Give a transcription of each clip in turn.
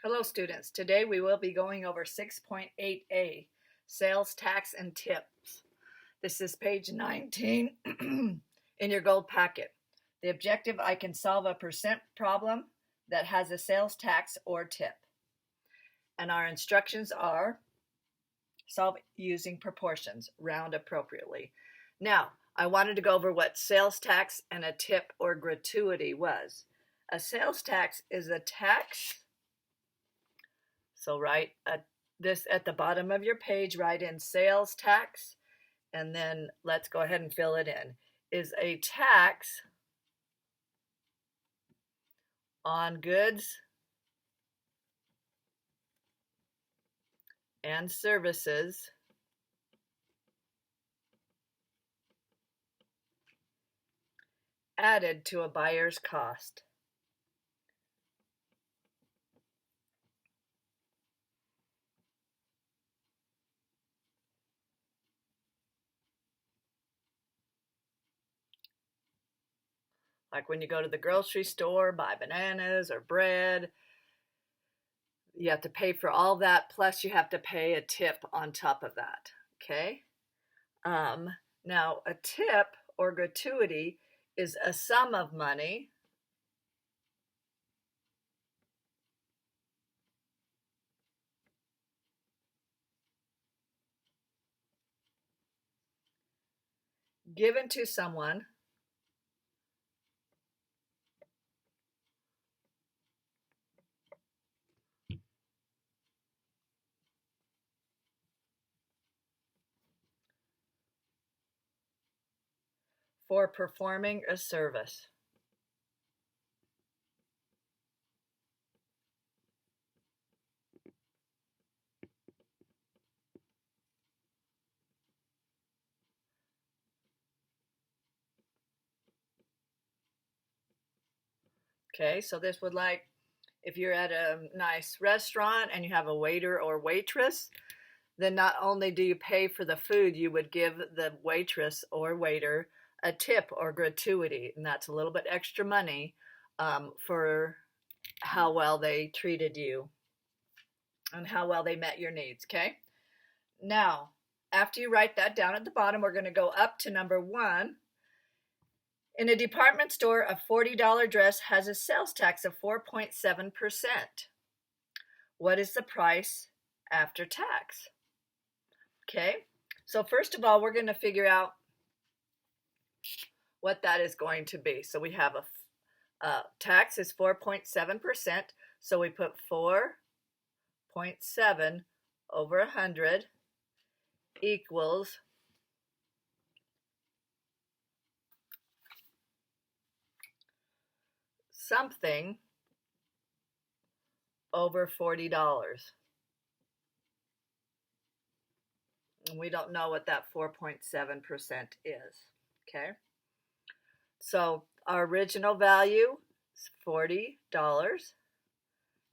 Hello students, today we will be going over 6.8a, Sales Tax and Tips. This is page 19 in your gold packet. The objective, I can solve a percent problem that has a sales tax or tip. And our instructions are, solve using proportions, round appropriately. Now, I wanted to go over what sales tax and a tip or gratuity was. A sales tax is a tax. So write this at the bottom of your page, write in sales tax, and then let's go ahead and fill it in. Is a tax on goods and services added to a buyer's cost. Like when you go to the grocery store, buy bananas or bread, you have to pay for all that, plus you have to pay a tip on top of that, okay? Now, a tip or gratuity is a sum of money given to someone for performing a service. Okay, so this would, like, if you're at a nice restaurant and you have a waiter or waitress, then not only do you pay for the food, you would give the waitress or waiter a tip or gratuity, and that's a little bit extra money for how well they treated you and how well they met your needs, okay? Now, after you write that down at the bottom, we're going to go up to number 1. In a department store, a $40 dress has a sales tax of 4.7%. What is the price after tax? Okay, so first of all, we're going to figure out what that is going to be. So we have a tax is 4.7%. So we put 4.7 over 100 equals something over $40. And we don't know what that 4.7% is, okay? So our original value is $40,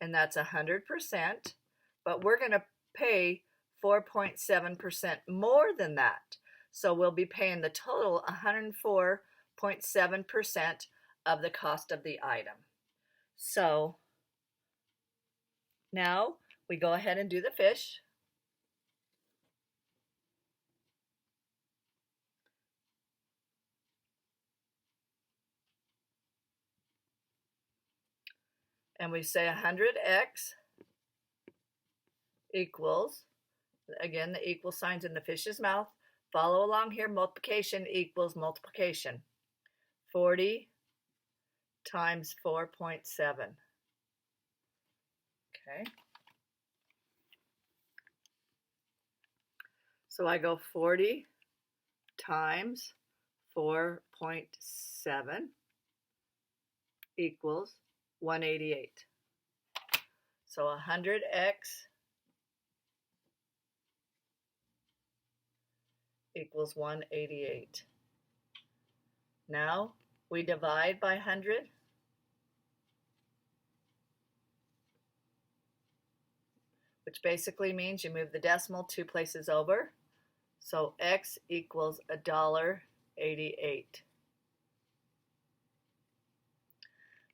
and that's 100%, but we're going to pay 4.7% more than that. So we'll be paying the total 104.7% of the cost of the item. So now we go ahead and do the fish. And we say 100x equals, again, the equal sign's in the fish's mouth. Follow along here, multiplication equals multiplication. 40 times 4.7. Okay. So I go 40 times 4.7 equals 188. So 100x equals 188. Now we divide by 100. Which basically means you move the decimal 2 places over. So x equals $1.88.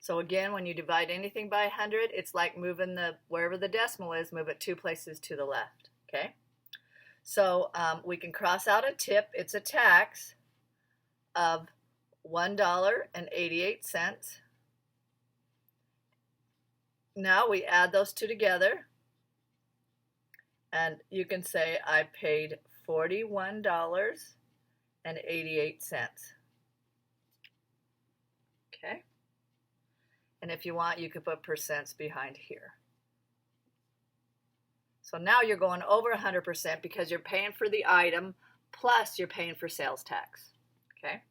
So again, when you divide anything by 100, it's like moving wherever the decimal is, move it 2 places to the left, okay? So we can cross out a tip. It's a tax of $1.88. Now we add those two together, and you can say I paid $41.88. Okay? And if you want, you could put percents behind here. So now you're going over 100% because you're paying for the item plus you're paying for sales tax. Okay?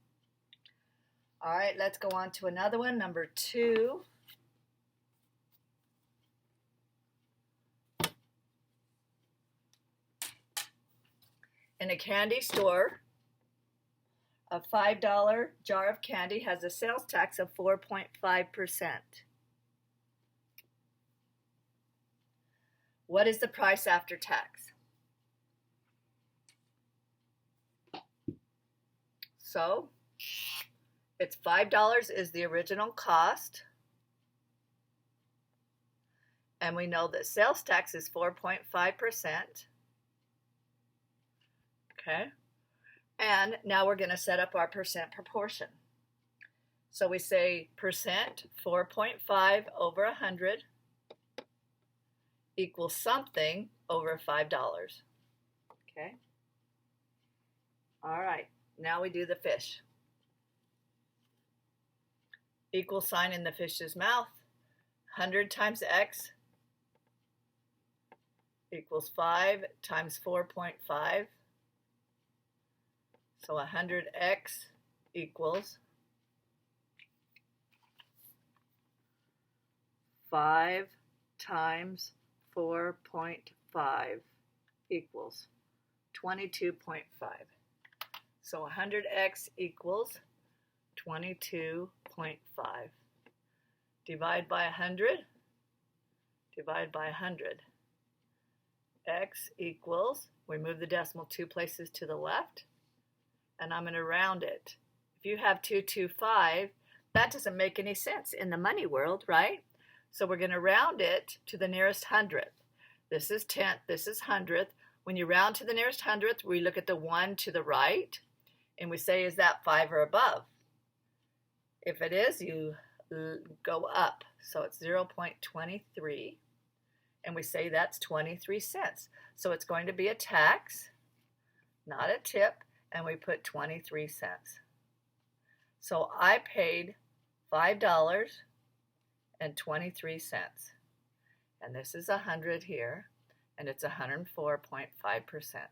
All right, let's go on to another one, number 2. In a candy store, a $5 jar of candy has a sales tax of 4.5%. What is the price after tax? So, it's $5 is the original cost. And we know that sales tax is 4.5%. Okay? And now we're going to set up our percent proportion. So we say percent 4.5 over 100 equals something over $5. Okay? All right. Now we do the fish. Equal sign in the fish's mouth. 100 times x equals 5 times 4.5. So 100x equals 5 times 4.5 equals 22.5. So 100x equals 22.5. Divide by 100. Divide by 100. X equals, we move the decimal 2 places to the left, and I'm going to round it. If you have 225, that doesn't make any sense in the money world, right? So we're going to round it to the nearest hundredth. This is tenth, this is hundredth. When you round to the nearest hundredth, we look at the 1 to the right, and we say, is that 5 or above? If it is, you go up. So it's 0.23, and we say that's 23 cents. So it's going to be a tax, not a tip, and we put 23 cents. So I paid $5.23, and this is 100 here, and it's 104.5%.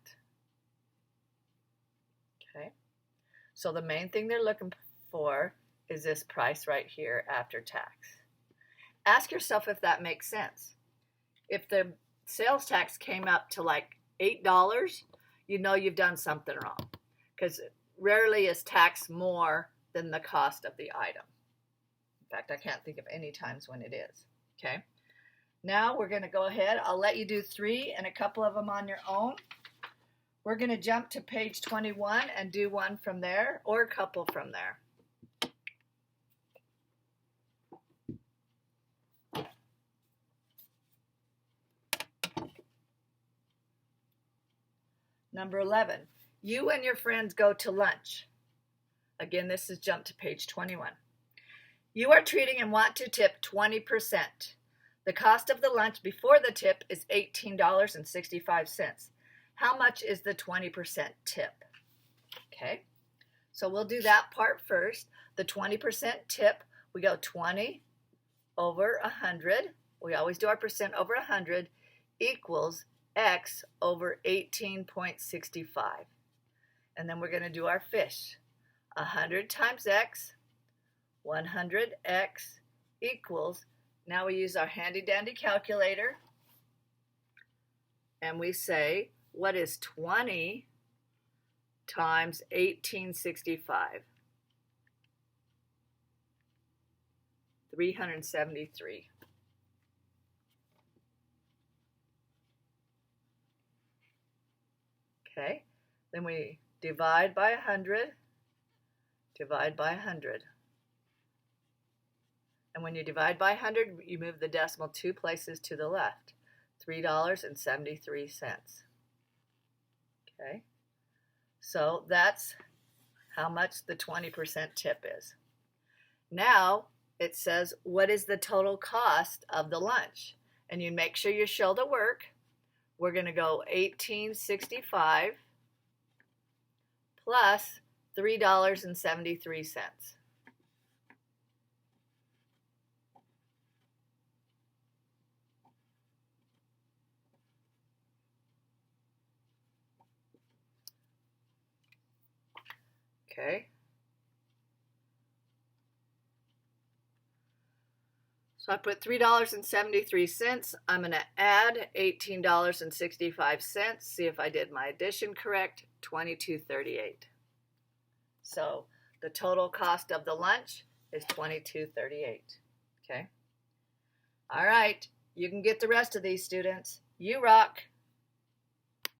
Okay, so the main thing they're looking for is this price right here after tax. Ask yourself if that makes sense. If the sales tax came up to like $8, you know you've done something wrong, because rarely is tax more than the cost of the item. In fact, I can't think of any times when it is. Okay, now we're going to go ahead. I'll let you do 3 and a couple of them on your own. We're going to jump to page 21 and do one from there or a couple from there. Number 11, you and your friends go to lunch. Again, this is jump to page 21. You are treating and want to tip 20%. The cost of the lunch before the tip is $18.65. How much is the 20% tip? Okay, so we'll do that part first. The 20% tip, we go 20 over 100. We always do our percent over 100 equals x over 18.65. And then we're going to do our fish. 100 times x, 100x equals, now we use our handy dandy calculator, and we say, what is 20 times 1865? 373. Okay, then we divide by 100, divide by 100. And when you divide by 100, you move the decimal 2 places to the left. $3.73. Okay, so that's how much the 20% tip is. Now it says, what is the total cost of the lunch? And you make sure you show the work. We're going to go $18.65 plus $3.73. Okay. So I put $3.73. I'm going to add $18.65. See if I did my addition correct. $22.38. So the total cost of the lunch is $22.38. Okay. All right. You can get the rest of these, students. You rock.